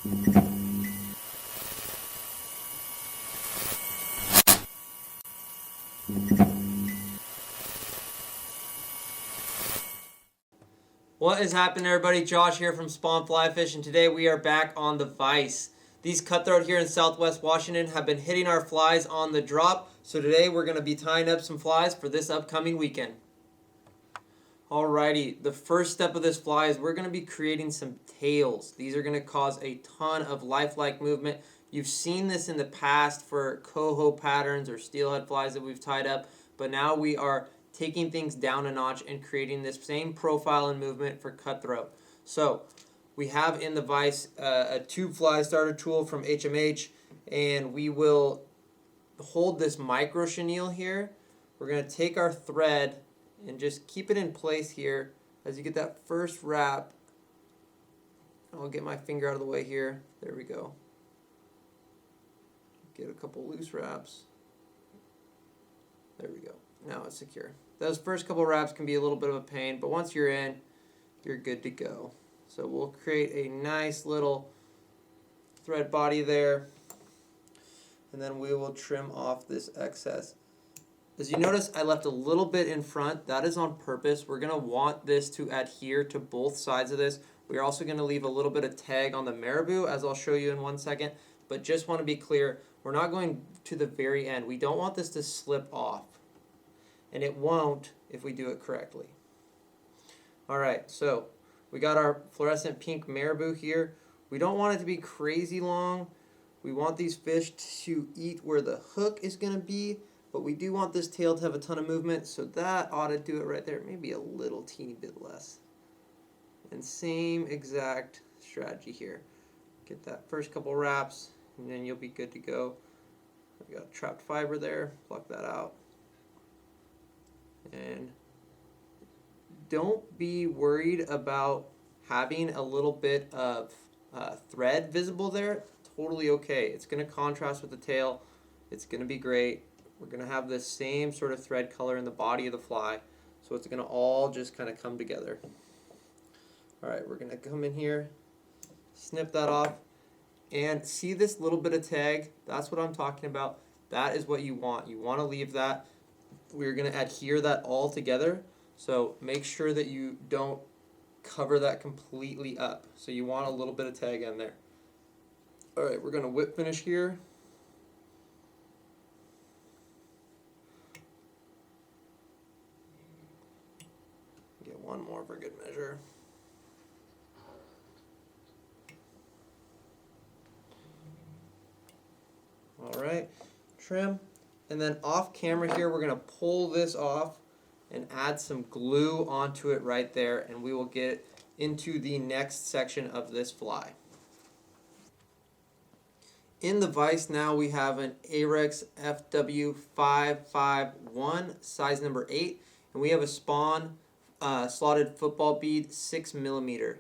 What is happening, everybody? Josh here from Spawn Fly Fish, and today we are back on the vise. These cutthroat here in Southwest Washington have been hitting our flies on the drop, so today we're going to be tying up some flies for this upcoming weekend. Alrighty, the first step of this fly is we're going to be creating some tails. These are going to cause a ton of lifelike movement. You've seen this in the past for coho patterns or steelhead flies that we've tied up, but now we are taking things down a notch and creating this same profile and movement for cutthroat. So we have in the vise a tube fly starter tool from HMH, and we will hold this micro chenille here. We're going to take our thread and just keep it in place here as you get that first wrap. I'll get my finger out of the way here. There we go. Get a couple loose wraps. There we go. Now it's secure. Those first couple wraps can be a little bit of a pain, but once you're in, you're good to go. So we'll create a nice little thread body there, and then we will trim off this excess. As you notice, I left a little bit in front. That is on purpose. We're going to want this to adhere to both sides of this. We're also going to leave a little bit of tag on the Marabou, as I'll show you in 1 second. But just want to be clear, we're not going to the very end. We don't want this to slip off. And it won't if we do it correctly. Alright, so we got our fluorescent pink Marabou here. We don't want it to be crazy long. We want these fish to eat where the hook is going to be. But we do want this tail to have a ton of movement, so that ought to do it right there. Maybe a little teeny bit less. And same exact strategy here. Get that first couple wraps, and then you'll be good to go. I've got trapped fiber there. Pluck that out. And don't be worried about having a little bit of thread visible there. Totally okay. It's going to contrast with the tail. It's going to be great. We're going to have this same sort of thread color in the body of the fly, so it's going to all just kind of come together. Alright, we're going to come in here, snip that off, and see this little bit of tag? That's what I'm talking about. That is what you want. You want to leave that. We're going to adhere that all together, so make sure that you don't cover that completely up. So you want a little bit of tag in there. Alright, we're going to whip finish here. Get one more for good measure. Alright, trim. And then off camera here, we're going to pull this off and add some glue onto it right there, and we will get into the next section of this fly. In the vise now we have an Ahrex FW551, size number 8, and we have a Spawn slotted football bead 6mm. And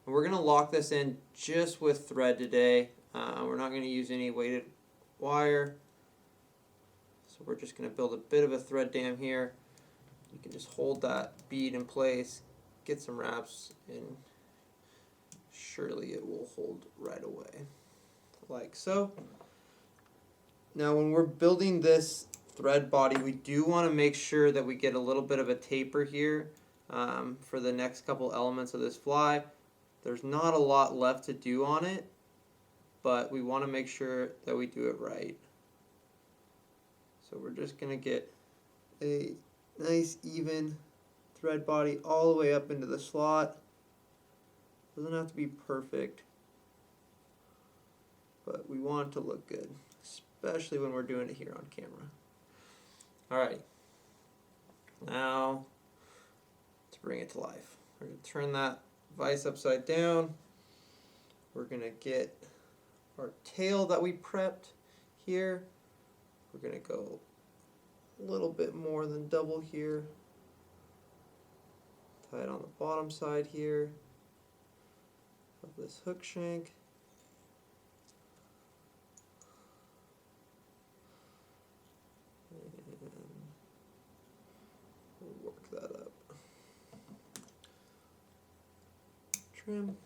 we're going to lock this in just with thread today. We're not going to use any weighted wire. So we're just going to build a bit of a thread dam here. You can just hold that bead in place, get some wraps, and surely it will hold right away, like so. Now when we're building this thread body, we do want to make sure that we get a little bit of a taper here for the next couple elements of this fly. There's not a lot left to do on it, but we want to make sure that we do it right. So we're just going to get a nice even thread body all the way up into the slot. Doesn't have to be perfect, but we want it to look good, especially when we're doing it here on camera. Alright, now to bring it to life, we're going to turn that vise upside down. We're going to get our tail that we prepped here. We're going to go a little bit more than double here. Tie it on the bottom side here of this hook shank. And we'll work that up. Trim.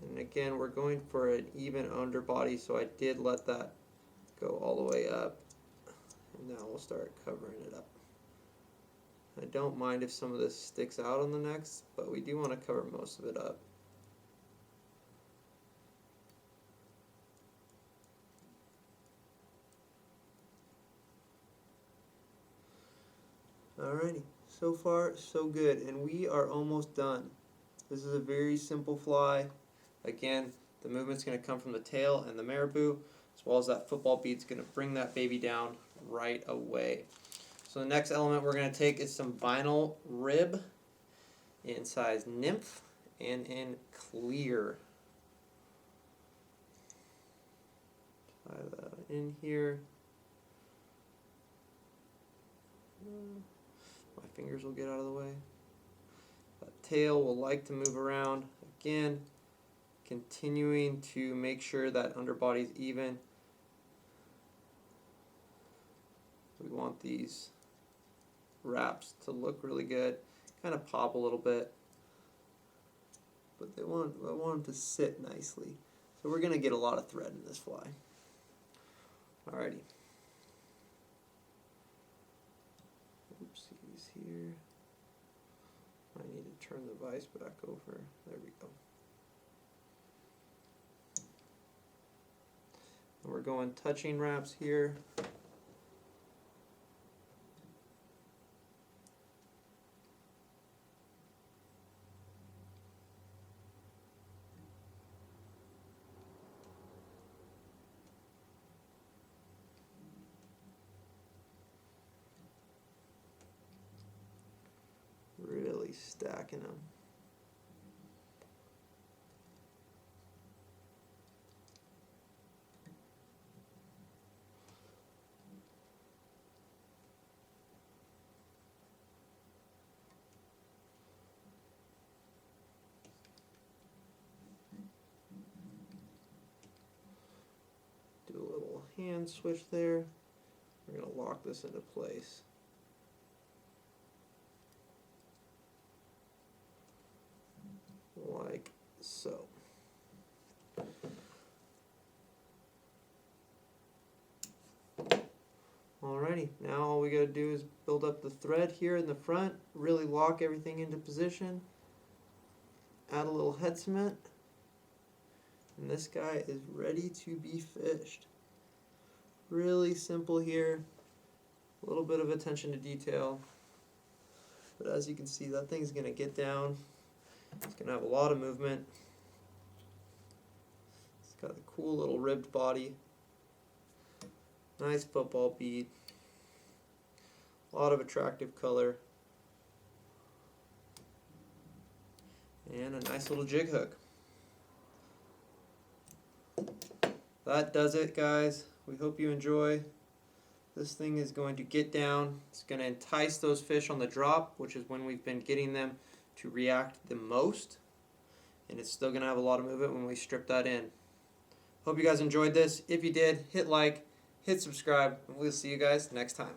And again, we're going for an even underbody, so I did let that go all the way up. And now we'll start covering it up. I don't mind if some of this sticks out on the necks, but we do want to cover most of it up. Alrighty, so far so good, and we are almost done. This is a very simple fly. Again, the movement's going to come from the tail and the marabou, as well as that football bead's going to bring that baby down right away. So the next element we're going to take is some vinyl rib in size Nymph and in clear. Tie that in here. My fingers will get out of the way. That tail will like to move around. Again, continuing to make sure that underbody's even. We want these wraps to look really good, kind of pop a little bit, but I want them to sit nicely. So we're going to get a lot of thread in this fly. Alrighty. Oopsies here. I need to turn the vise back over. There we go. And we're going touching wraps here. Really stacking them. Do a little hand switch there. We're going to lock this into place. Like so. Alrighty, now all we gotta do is build up the thread here in the front, really lock everything into position, add a little head cement, and this guy is ready to be fished. Really simple here, a little bit of attention to detail, but as you can see, that thing's gonna get down. It's going to have a lot of movement. It's got a cool little ribbed body. Nice football bead. A lot of attractive color. And a nice little jig hook. That does it, guys. We hope you enjoy. This thing is going to get down. It's going to entice those fish on the drop, which is when we've been getting them to react the most, and it's still going to have a lot of movement when we strip that in. Hope you guys enjoyed this. If you did, hit like, hit subscribe, and we'll see you guys next time.